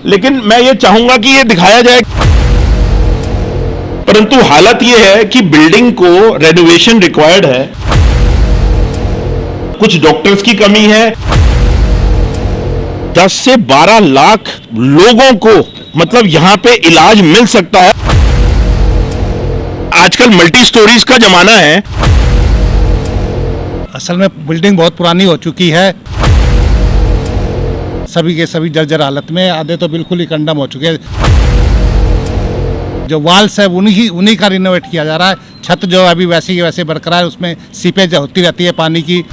लेकिन मैं ये चाहूंगा कि ये दिखाया जाए। परंतु हालत ये है कि बिल्डिंग को रेनोवेशन रिक्वायर्ड है, कुछ डॉक्टर्स की कमी है। 10 से 12 लाख लोगों को मतलब यहां पे इलाज मिल सकता है। आजकल मल्टी स्टोरीज का जमाना है। असल में बिल्डिंग बहुत पुरानी हो चुकी है, सभी के सभी जर्जर हालत में, आधे तो बिल्कुल ही कंडम हो चुके हैं। जो वाल्स है उन्हीं का रिनोवेट किया जा रहा है। छत जो अभी वैसे ही वैसे बरकरार है, उसमें सीपेज होती रहती है पानी की।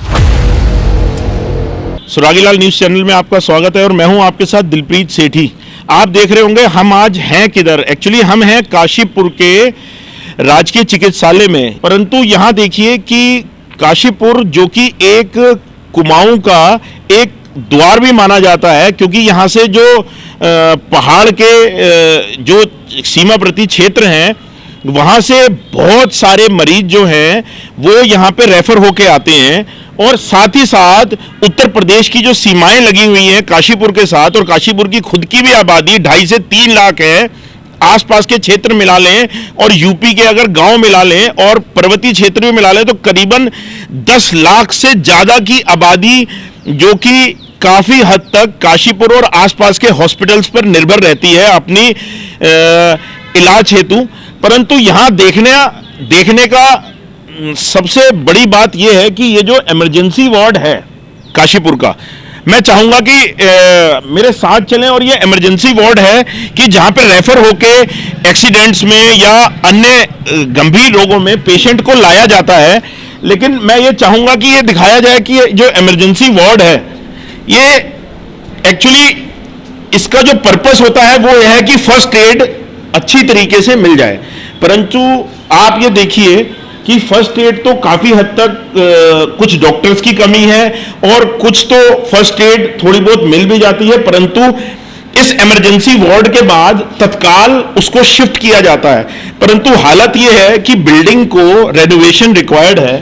सुरागीलाल न्यूज चैनल में आपका स्वागत है और मैं हूं आपके साथ दिलप्रीत सेठी। आप देख रहे होंगे हम आज हैं किधर। एक्चुअली हम हैं काशीपुर के राजकीय चिकित्सालय में। परंतु यहां देखिए कि काशीपुर जो कि एक कुमाऊं का एक द्वार भी माना जाता है, क्योंकि यहां से जो पहाड़ के जो सीमावर्ती क्षेत्र हैं वहां से बहुत सारे मरीज जो हैं वो यहां पे रेफर होके आते हैं। और साथ ही साथ उत्तर प्रदेश की जो सीमाएं लगी हुई हैं काशीपुर के साथ, और काशीपुर की खुद की भी आबादी 2.5 से 3 लाख है। आसपास के क्षेत्र मिला लें और यूपी के अगर गांव मिला लें और पर्वतीय क्षेत्र में मिला लें तो करीबन 10 लाख से ज्यादा की आबादी जो कि काफी हद तक काशीपुर और आसपास के हॉस्पिटल्स पर निर्भर रहती है अपनी इलाज हेतु। परंतु यहां देखने का सबसे बड़ी बात यह है कि ये जो इमरजेंसी वार्ड है काशीपुर का, मैं चाहूंगा कि मेरे साथ चलें। और ये इमरजेंसी वार्ड है कि जहां पे रेफर होके एक्सीडेंट्स में या अन्य गंभीर रोगों में पेशेंट को लाया जाता है। लेकिन मैं ये चाहूंगा कि ये दिखाया जाए कि ये जो इमरजेंसी वार्ड है, ये एक्चुअली इसका जो पर्पस होता है वो यह है कि फर्स्ट एड अच्छी तरीके से मिल जाए। परंतु आप ये देखिए कि फर्स्ट एड तो काफी हद तक कुछ डॉक्टर्स की कमी है और कुछ तो फर्स्ट एड थोड़ी बहुत मिल भी जाती है, परंतु इस इमरजेंसी वार्ड के बाद तत्काल उसको शिफ्ट किया जाता है। परंतु हालत यह है कि बिल्डिंग को रेनोवेशन रिक्वायर्ड है।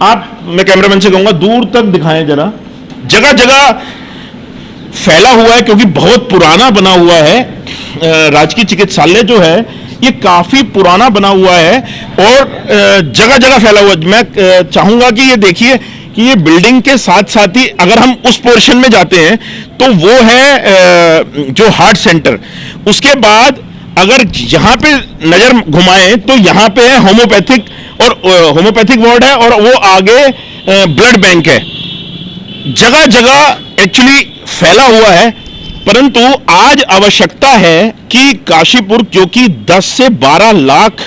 मैं कैमरामैन से कहूंगा दूर तक दिखाएं जरा। जगह जगह फैला हुआ है क्योंकि बहुत पुराना बना हुआ है। राजकीय चिकित्सालय जो है ये काफी पुराना बना हुआ है और जगह जगह फैला हुआ है। मैं चाहूंगा कि ये देखिए कि ये बिल्डिंग के साथ साथ ही अगर हम उस पोर्शन में जाते हैं तो वो है जो हार्ट सेंटर। उसके बाद अगर यहां पे नजर घुमाएं तो यहां पे है होम्योपैथिक, और होम्योपैथिक वार्ड है, और वो आगे ब्लड बैंक है। जगह जगह एक्चुअली फैला हुआ है। परंतु आज आवश्यकता है कि काशीपुर जो कि 10 से 12 लाख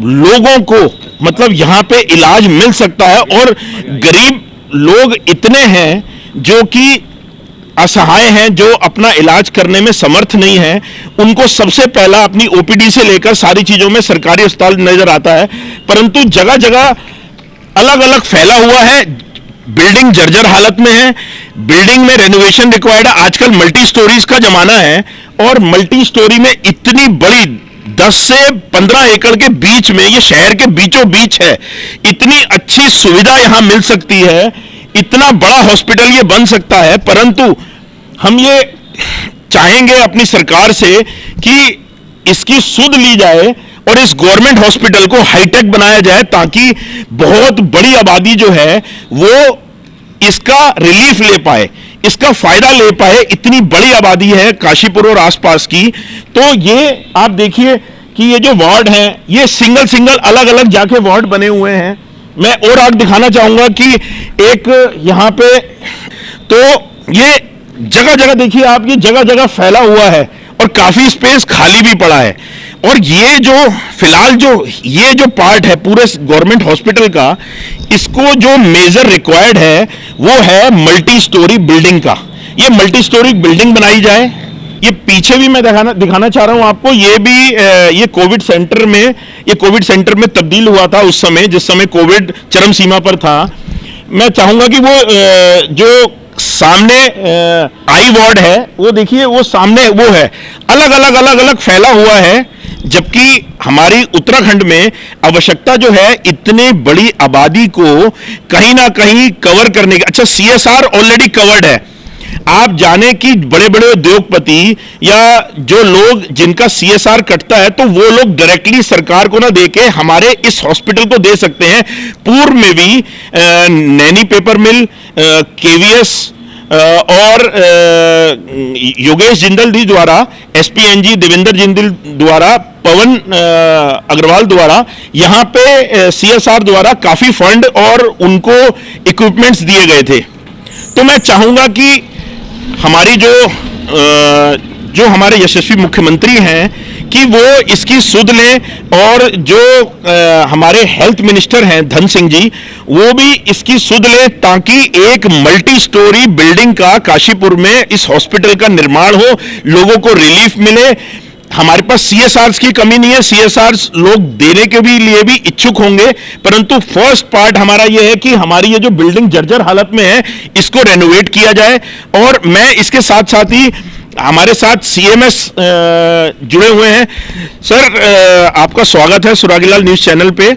लोगों को मतलब यहां पे इलाज मिल सकता है, और गरीब लोग इतने हैं जो कि असहाय हैं, जो अपना इलाज करने में समर्थ नहीं है, उनको सबसे पहला अपनी ओपीडी से लेकर सारी चीजों में सरकारी अस्पताल नजर आता है। परंतु जगह जगह अलग अलग फैला हुआ है। बिल्डिंग जर्जर हालत में है, बिल्डिंग में रेनोवेशन रिक्वायर्ड है। आजकल मल्टी स्टोरीज का जमाना है और मल्टी स्टोरी में इतनी बड़ी 10 से 15 एकड़ के बीच में, ये शहर के बीचों बीच है, इतनी अच्छी सुविधा यहां मिल सकती है, इतना बड़ा हॉस्पिटल ये बन सकता है। परंतु हम ये चाहेंगे अपनी सरकार से कि इसकी सुध ली जाए और इस गवर्नमेंट हॉस्पिटल को हाईटेक बनाया जाए, ताकि बहुत बड़ी आबादी जो है वो इसका रिलीफ ले पाए, इसका फायदा ले पाए। इतनी बड़ी आबादी है काशीपुर और आसपास की। तो ये आप देखिए कि ये जो वार्ड है ये सिंगल अलग अलग जाके वार्ड बने हुए हैं। मैं और आगे दिखाना चाहूंगा कि एक यहां पे तो ये जगह जगह देखिए आप, ये जगह जगह फैला हुआ है और काफी स्पेस खाली भी पड़ा है। और ये जो फिलहाल ये जो पार्ट है पूरे गवर्नमेंट हॉस्पिटल का, इसको जो मेजर रिक्वायर्ड है वो है मल्टी स्टोरी बिल्डिंग का। ये मल्टी स्टोरी बिल्डिंग बनाई जाए। ये पीछे भी मैं दिखाना चाह रहा हूं आपको, ये भी ये कोविड सेंटर में तब्दील हुआ था उस समय, जिस समय कोविड चरम सीमा पर था। मैं चाहूंगा कि वो जो सामने आई वार्ड है वो देखिए, वो सामने वो है, अलग अलग फैला हुआ है। जबकि हमारी उत्तराखंड में आवश्यकता जो है इतने बड़ी आबादी को कहीं ना कहीं कवर करने की, अच्छा सीएसआर ऑलरेडी कवर्ड है। आप जाने कि बड़े बड़े उद्योगपति या जो लोग जिनका सीएसआर कटता है तो वो लोग डायरेक्टली सरकार को ना देके हमारे इस हॉस्पिटल को दे सकते हैं। पूर्व में भी नैनी पेपर मिल, केवीएस और योगेश जिंदल जी द्वारा, एसपीएनजी देवेंद्र जिंदल द्वारा, पवन अग्रवाल द्वारा यहाँ पे सीएसआर द्वारा काफी फंड और उनको इक्विपमेंट्स दिए गए थे। तो मैं चाहूंगा कि हमारी जो हमारे यशस्वी मुख्यमंत्री हैं कि वो इसकी सुध लें और जो हमारे हेल्थ मिनिस्टर हैं धन सिंह जी, वो भी इसकी सुध लें ताकि एक मल्टी स्टोरी बिल्डिंग का काशीपुर में इस हॉस्पिटल का निर्माण हो, लोगों को रिलीफ मिले। हमारे पास सीएसआर की कमी नहीं है, सीएसआर लोग देने के भी लिए भी इच्छुक होंगे, परंतु फर्स्ट पार्ट हमारा यह है कि हमारी ये जो बिल्डिंग जर्जर हालत में है इसको रेनोवेट किया जाए। और मैं इसके साथ साथ ही हमारे साथ सीएमएस जुड़े हुए हैं। सर, आपका स्वागत है सुरागीलाल न्यूज चैनल पे।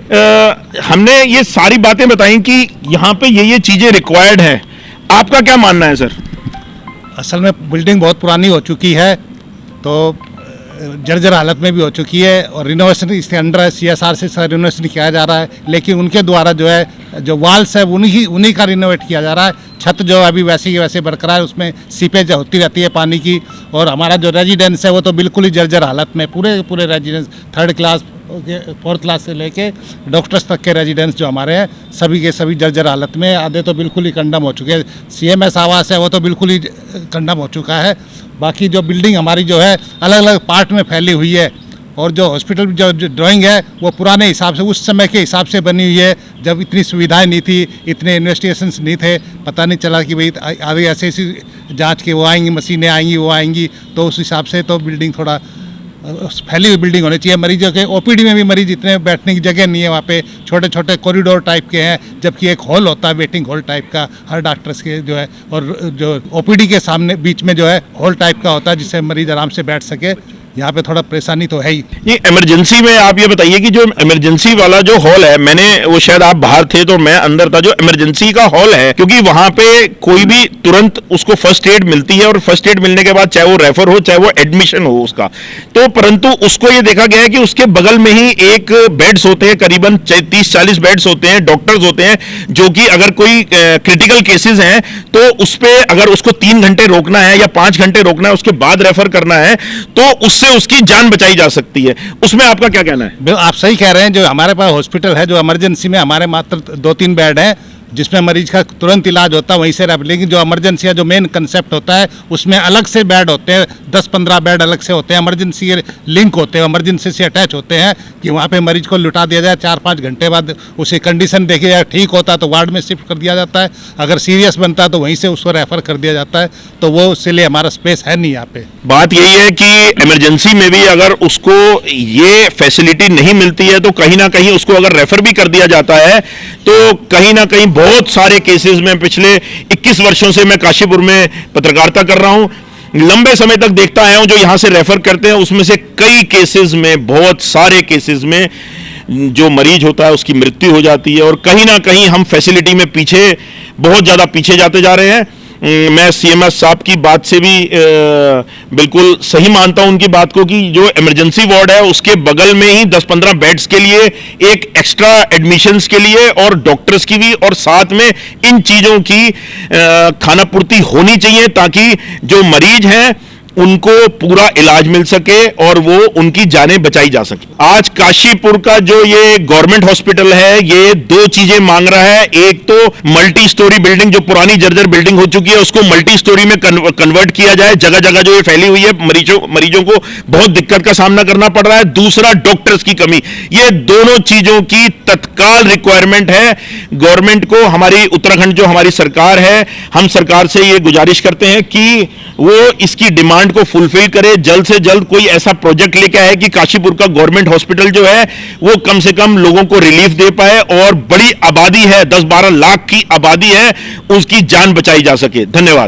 हमने ये सारी बातें बताई कि यहाँ पे ये चीजें रिक्वायर्ड है, आपका क्या मानना है सर? असल में बिल्डिंग बहुत पुरानी हो चुकी है, तो जर्जर हालत में भी हो चुकी है और रिनोवेशन इसके अंडर है, सीएसआर से रिनोवेशन किया जा रहा है, लेकिन उनके द्वारा जो वाल्स है उन्हीं का रिनोवेट किया जा रहा है। छत जो अभी वैसे की वैसे बरकरार है, उसमें सीपेज होती रहती है पानी की। और हमारा जो रेजिडेंस है वो तो बिल्कुल ही जर्जर हालत में, पूरे residence 3rd class 4th class से लेके डॉक्टर्स तक के रेजिडेंस जो हमारे हैं सभी के सभी जर्जर हालत में, आधे तो बिल्कुल ही कंडम हो चुके हैं। सीएमएस आवास है वो तो बिल्कुल ही कंडम हो चुका है। बाकी जो बिल्डिंग हमारी जो है अलग अलग पार्ट में फैली हुई है, और जो हॉस्पिटल जो ड्राइंग है वो पुराने हिसाब से, उस समय के हिसाब से बनी हुई है, जब इतनी सुविधाएं नहीं थी, इतने इन्वेस्टिगेशंस नहीं थे, पता नहीं चला कि भाई आगे ऐसे ऐसी जांच के वो आएंगी, मशीनें आएंगी, वो आएंगी, तो उस हिसाब से तो बिल्डिंग थोड़ा फैली हुई बिल्डिंग होनी चाहिए। मरीजों के ओपीडी में भी मरीज इतने बैठने की जगह नहीं है, वहाँ पे छोटे छोटे कॉरिडोर टाइप के हैं, जबकि एक हॉल होता है वेटिंग हॉल टाइप का हर डॉक्टर्स के जो है, और जो ओपीडी के सामने बीच में जो है हॉल टाइप का होता है जिससे मरीज आराम से बैठ सके। यहाँ पे थोड़ा परेशानी तो है ही। ये इमरजेंसी में आप ये बताइए कि जो इमरजेंसी वाला जो हॉल है, मैंने वो शायद आप बाहर थे तो मैं अंदर था, जो इमरजेंसी का हॉल है, क्योंकि वहां पे कोई भी तुरंत उसको फर्स्ट एड मिलती है और फर्स्ट एड मिलने के बाद चाहे वो रेफर हो चाहे वो एडमिशन हो उसका, तो परंतु उसको ये देखा गया है कि उसके बगल में ही एक बेड्स होते हैं, करीबन 30-40 बेड्स होते हैं, डॉक्टर्स होते हैं, जो कि अगर कोई क्रिटिकल केसेस हैं तो उस पर अगर उसको 3 घंटे रोकना है या 5 घंटे रोकना है, उसके बाद रेफर करना है, तो उससे उसकी जान बचाई जा सकती है। उसमें आपका क्या कहना है? आप सही कह रहे हैं। जो हमारे पास हॉस्पिटल है, जो इमरजेंसी में हमारे मात्र 2-3 बेड हैं जिसमें मरीज का तुरंत इलाज होता है, वहीं से लेकिन जो इमरजेंसी है, जो मेन कंसेप्ट होता है, उसमें अलग से बेड होते हैं, 10-15 बेड अलग से होते हैं, इमरजेंसी लिंक होते हैं, इमरजेंसी से अटैच होते हैं कि वहाँ पे मरीज को लुटा दिया जाए, 4-5 घंटे बाद उसे कंडीशन देखी जाए, ठीक होता है तो वार्ड में शिफ्ट कर दिया जाता है, अगर सीरियस बनता है तो वहीं से उसको रेफर कर दिया जाता है। तो वो उसके लिए हमारा स्पेस है नहीं यहाँ पे। बात यही है कि इमरजेंसी में भी अगर उसको ये फैसिलिटी नहीं मिलती है तो कहीं ना कहीं उसको अगर रेफर भी कर दिया जाता है तो कहीं ना कहीं बहुत सारे केसेस में, पिछले 21 वर्षों से मैं काशीपुर में पत्रकारिता कर रहा हूं, लंबे समय तक देखता आया हूं, जो यहां से रेफर करते हैं उसमें से कई केसेस में, बहुत सारे केसेस में जो मरीज होता है उसकी मृत्यु हो जाती है। और कहीं ना कहीं हम फैसिलिटी में बहुत ज्यादा पीछे जाते जा रहे हैं। मैं सीएमएस साहब की बात से भी बिल्कुल सही मानता हूं उनकी बात को कि जो इमरजेंसी वार्ड है उसके बगल में ही 10-15 बेड्स के लिए एक एक्स्ट्रा एडमिशन्स के लिए और डॉक्टर्स की भी, और साथ में इन चीजों की खानापूर्ति होनी चाहिए ताकि जो मरीज हैं उनको पूरा इलाज मिल सके और वो उनकी जानें बचाई जा सके। आज काशीपुर का जो ये गवर्नमेंट हॉस्पिटल है, ये 2 चीजें मांग रहा है। एक तो मल्टी स्टोरी बिल्डिंग, जो पुरानी जर्जर बिल्डिंग हो चुकी है उसको मल्टी स्टोरी में कन्वर्ट किया जाए। जगह जगह जो ये फैली हुई है, मरीजों को बहुत दिक्कत का सामना करना पड़ रहा है। दूसरा, डॉक्टर्स की कमी। ये दोनों चीजों की तत्काल रिक्वायरमेंट है गवर्नमेंट को। हमारी उत्तराखंड जो हमारी सरकार है, हम सरकार से ये गुजारिश करते हैं कि वो इसकी डिमांड को फुलफिल करे, जल्द से जल्द कोई ऐसा प्रोजेक्ट लेके आए कि काशीपुर का गवर्नमेंट हॉस्पिटल जो है वो कम से कम लोगों को रिलीफ दे पाए, और बड़ी आबादी है, 10-12 लाख की आबादी है, उसकी जान बचाई जा सके। धन्यवाद।